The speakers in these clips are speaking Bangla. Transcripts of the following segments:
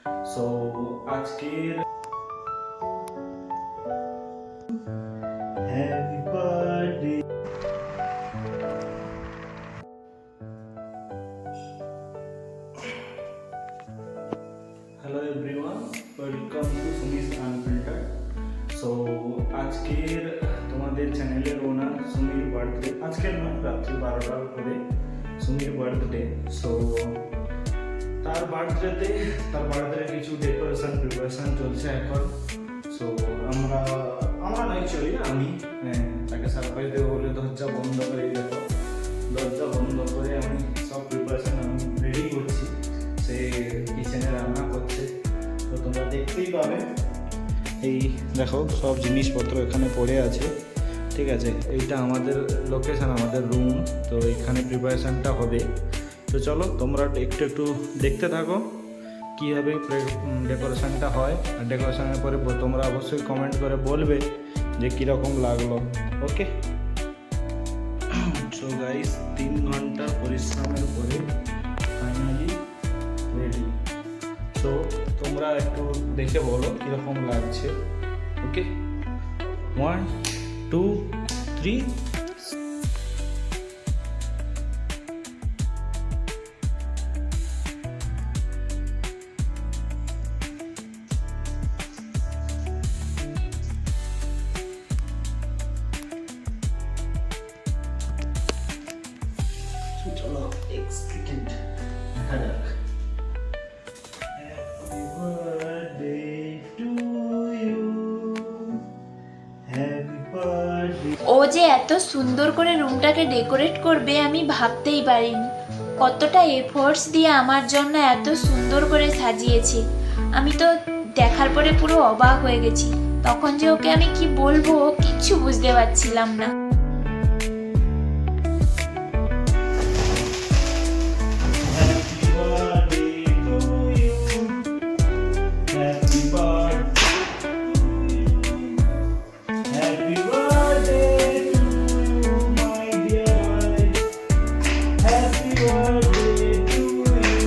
সো আজকের happy birthday. Hello everyone, welcome to Sumi's unfiltered. So আজকের তোমাদের চ্যানেলের ওনার সুমির বার্থডে, আজকের নয়, রাত্রি 12টার পরে সুমির বার্থডে। সো তার বার্থডেতে কিছু ডেকোরেশন প্রিপারেশন চলছে এখন। সো আমরা নয় চলি, আমি তাকে সারপ্রাইজ দেবো বলে দরজা বন্ধ করে, দেখো দরজা বন্ধ করে আমি সব প্রিপারেশন আমি রেডি করছি। সে কিচেনে রান্না করছে, তো তোমরা দেখতেই পাবে। এই দেখো সব জিনিসপত্র এখানে পড়ে আছে, ঠিক আছে। এইটা আমাদের লোকেশন, আমাদের রুম, তো এখানে প্রিপারেশানটা হবে। তো চলো তোমরা একটু দেখতে থাকো কীভাবে ডেকোরেশানটা হয়। আর ডেকোরেশানের পরে তোমরা অবশ্যই কমেন্ট করে বলবে যে কীরকম লাগলো। ওকে, সো গাইস 3 ঘন্টা পরিশ্রমের পরে ফাইনালি রেডি। সো তোমরা একটু দেখে বলো কীরকম লাগছে। ওকে, 1 2 3। চলো এক সেকেন্ড দেখা যাক। Happy birthday to you, happy birthday. ও যে এত সুন্দর করে রুমটাকে ডেকোরেট করবে আমি ভাবতেই পারিনি। কতটা এফোর্টস দিয়ে আমার জন্য এত সুন্দর করে সাজিয়েছে। আমি তো দেখার পরে পুরো অবাক হয়ে গেছি। তখন যে ওকে আমি কি বলবো কিচ্ছু বুঝতে পারছিলাম না। Happy birthday to you, happy birthday to you, happy birthday to you my dear wife, happy birthday to you.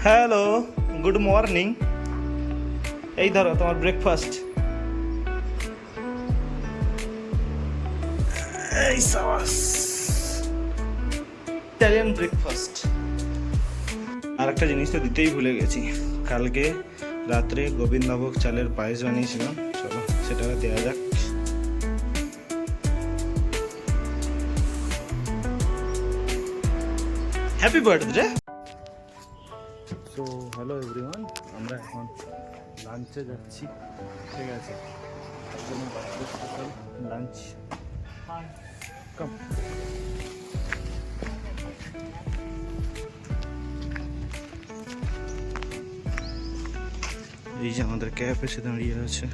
Hello, good morning. এই ধরো তোমার ব্রেকফাস্ট। এই সাবাস, ইটালিয়ান ব্রেকফাস্ট। আর একটা জিনিস তো দিতেই ভুলে গেছি, কালকে রাত্রে গোবিন্দভোগ চালের পায়েস বানিয়েছিলাম। চলো সেটা দেওয়া যাক। Happy birthday. So hello everyone, আমরা এখন লাঞ্চে যাচ্ছি, ঠিক আছে। লাঞ্চ কাম। এই যে আমাদের ক্যাব এসে দাঁড়িয়ে আছে।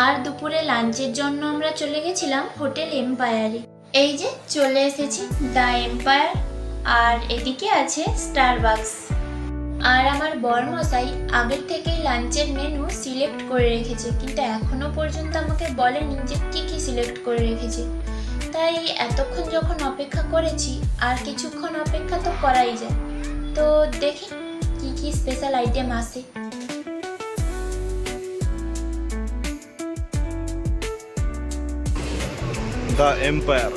আর দুপুরে লাঞ্চের জন্য আমরা চলে গেছিলাম হোটেল এম্পায়ারে। এই যে চলে এসেছি দ্য এম্পায়ার, আর এদিকে আছে স্টারবাকস। আর আমার বরমশাই আগের থেকেই লাঞ্চের মেনু সিলেক্ট করে রেখেছে, কিন্তু এখনো পর্যন্ত আমাকে বলেনি যে কি কি সিলেক্ট করে রেখেছে। তাই এতক্ষণ যখন অপেক্ষা করেছি, আর কিছুক্ষণ অপেক্ষা তো করাই যায়। তো দেখি কি কি স্পেশাল আইটেম আসে। The empire.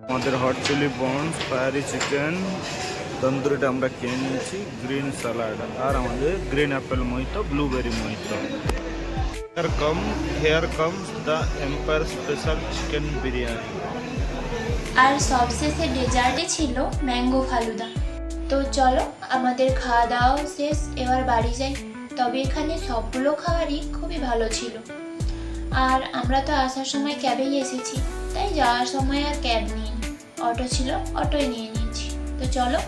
আমাদের আমাদের hot chili buns, fiery chicken, তন্দুরিটা আমরা কিনে নিয়েছি, গ্রিন স্যালাড আর আমাদের green apple mojito, blueberry mojito. Here comes the empire special chicken biryani. আর সবশেষে ডেজার্টে ছিল ম্যাঙ্গো ফালুদা। তো চলো আমাদের খাওয়া দাওয়াও শেষ, এবার বাড়ি যাই। তবে এখানে সবগুলো খাবারই খুবই ভালো ছিল। আর আমরা তো আসার সময় ক্যাবেই এসেছি, তাই যাওয়ার সময় আর ক্যাব নিইনি, অটো ছিল অটোই নিয়ে নিয়েছি। তো চলো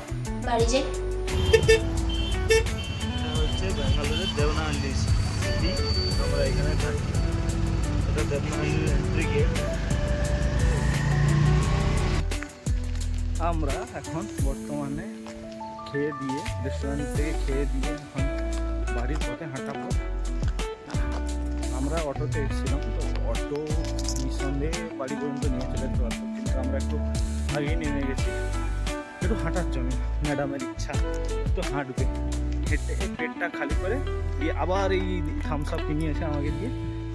বাড়ি যাই। হচ্ছে ব্যাঙ্গালোরের দেবনাহাল্লি সিটি, আমরা এখানে থাকি। এটা দেবনাহাল্লি এন্ট্রি গেট। আমরা এখন বর্তমানে খেয়ে দিয়ে, রেস্টুরেন্ট থেকে খেয়ে দিয়ে এখন বাড়ির পথে হাঁটাবো। আমরা অটোতে এসেছিলাম, তো অটো নিঃসন্দেহে বাড়ি পর্যন্ত নিয়ে চলে যেতে পারতো, কিন্তু আমরা একটু আগেই নেমে গেছি একটু হাঁটার জন্য। ম্যাডামের ইচ্ছা একটু হাঁটবে, হেঁটে পেটটা খালি করে দিয়ে আবার এই থামস আপ কিনিয়েছে আমাকে দিয়ে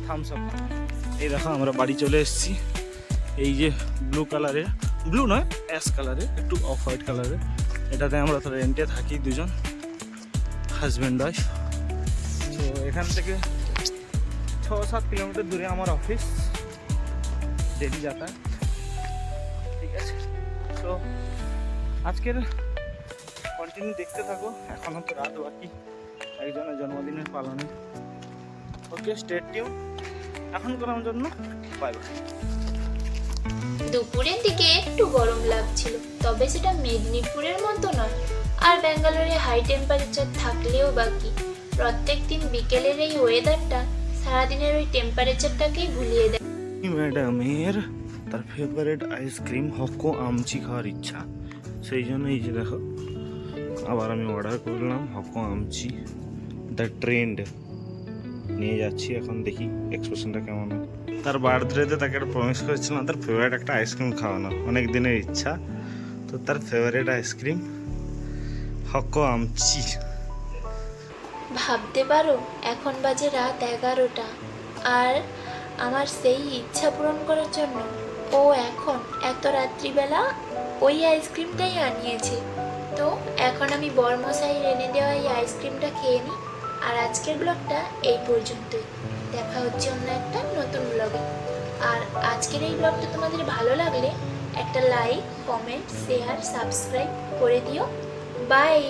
থামস আপ। এই দেখো আমরা বাড়ি চলে এসেছি। এই যে ব্লু কালারের, ব্লু নয় অ্যাশ কালারের, একটু অফ হোয়াইট কালারের, এটাতে আমরা তো রেন্টে থাকি দুজন, হাজব্যান্ড ওয়াইফ। তো এখান থেকে 6-7 কিলোমিটার দূরে আমার অফিস, ডেলি যাতায়াত। ঠিক আছে, তো আজকের কন্টিনিউ দেখতে থাকো, এখনও তো রাত বাকি একজনের জন্মদিনের পালনে। ওকে, স্টে টিউন। এখন করার জন্য বাই বাই। দুপুরের দিকে একটু গরম লাগছিল, তবে সেটা মেদিনীপুরের মতো নয়। আর ব্যাঙ্গালোরে হাই টেম্পারেচার থাকলেও বাকি প্রত্যেক দিন বিকেলের এই ওয়েদারটা সারাদিনের ওই টেম্পারেচারটাকেই ভুলিয়ে দেয়। ম্যাডামের তার ফেভারিট আইসক্রিম হকো আমচি খাওয়ার ইচ্ছা, সেই জন্য এই যে দেখো আবার আমি অর্ডার করলাম হকো আমচি দ্য ট্রেন্ড। নিয়ে যাচ্ছি, এখন দেখি এক্সপ্রেশনটা কেমন হয়। তার বার্থডেতে তাকে একটা প্রমিস করেছিলাম তার ফেভারিট একটা আইসক্রিম খাওয়ানো, অনেক দিনের ইচ্ছা। তো তার ফেভারিট আইসক্রিম হকো আমচি। ভাবতে পারো এখন বাজে রাত 11টা, আর আমার সেই ইচ্ছা পূরণ করার জন্য ও এখন এত রাত্রিবেলা ওই আইসক্রিমটাই আনিয়েছে। তো এখন আমি বরমশাইয়ের এনে দেওয়া এই আইসক্রিমটা খেয়ে নিই। আর আজকের ব্লগটা এই পর্যন্তই, দেখা হচ্ছে অন্য একটা নতুন ব্লগে। আর আজকের এই ব্লগটা তোমাদের ভালো লাগলে একটা লাইক, কমেন্ট, শেয়ার, সাবস্ক্রাইব করে দিও। বাই।